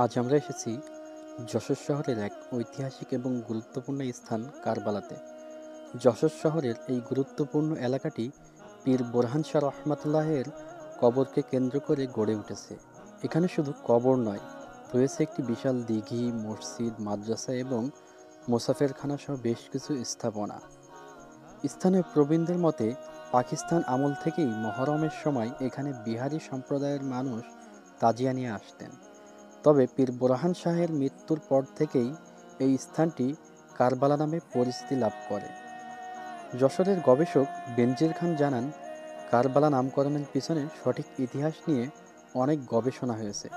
আজ আমরা এসেছি যশোর শহরের এক ঐতিহাসিক এবং গুরুত্বপূর্ণ স্থান কারবালাতে। যশোর শহরের এই গুরুত্বপূর্ণ এলাকাটি পীর বোরহান শাহ রহমাতুল্লাহের কবরকে কেন্দ্র করে গড়ে উঠেছে। এখানে শুধু কবর নয়, রয়েছে একটি বিশাল দিঘি, মসজিদ, মাদ্রাসা এবং মোসাফেরখানা সহ বেশ কিছু স্থাপনা। স্থানীয় প্রবীণদের মতে পাকিস্তান আমল থেকেই মহরমের সময় এখানে বিহারি সম্প্রদায়ের মানুষ তাজিয়া নিয়ে আসতেন। তবে পীর বোরহান শাহের মৃত্যুর পর থেকেই এই স্থানটি কারবালা নামে পরিচিতি লাভ করে। যশোরের গবেষক বেনজির খান জানান, কারবালা নামকরণের পিছনে সঠিক ইতিহাস নিয়ে অনেক গবেষণা হয়েছে,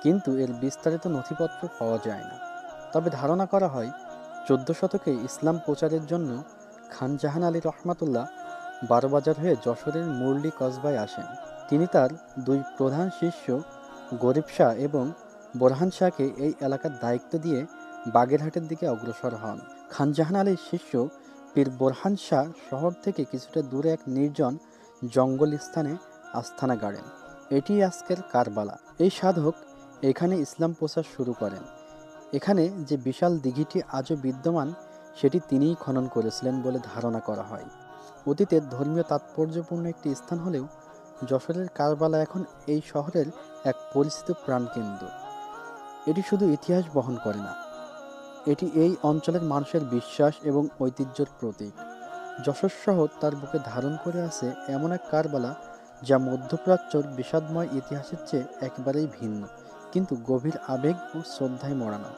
কিন্তু এর বিস্তারিত নথিপত্র পাওয়া যায় না। তবে ধারণা করা হয় ১৪ শতকে ইসলাম প্রচারের জন্য খান জাহান আলী রহমাতুল্লাহ বারোবাজার হয়ে যশোরের মুরলী কসবায় আসেন। তিনি তার দুই প্রধান শিষ্য গরিব শাহ এবং বোরহান শাহকে এই এলাকার দায়িত্ব দিয়ে বাগেরহাটের দিকে অগ্রসর হন। খান জাহান আলীর শিষ্য পীর বোরহান শাহ শহর থেকে কিছুটা দূরে এক নির্জন জঙ্গল স্থানে আস্তানা গাড়েন। এটি আজকের কারবালা। এই সাধক এখানে ইসলাম প্রচার শুরু করেন। এখানে যে বিশাল দিঘিটি আজও বিদ্যমান, সেটি তিনিই খনন করেছিলেন বলে ধারণা করা হয়। অতীতের ধর্মীয় তাৎপর্যপূর্ণ একটি স্থান হলেও যশোরের কারবালা এখন এই শহরের এক পরিচিত প্রাণকেন্দ্র। এটি শুধু ইতিহাস বহন করে না, এটি এই অঞ্চলের মানুষের বিশ্বাস এবং ঐতিহ্যের প্রতীক। যশোর শহর তার বুকে ধারণ করে আছে এমন এক কারবালা যা মধ্যপ্রাচ্যর বিষাদময় ইতিহাসের চেয়ে একেবারেই ভিন্ন, কিন্তু গভীর আবেগ ও শ্রদ্ধায় মোড়ানো।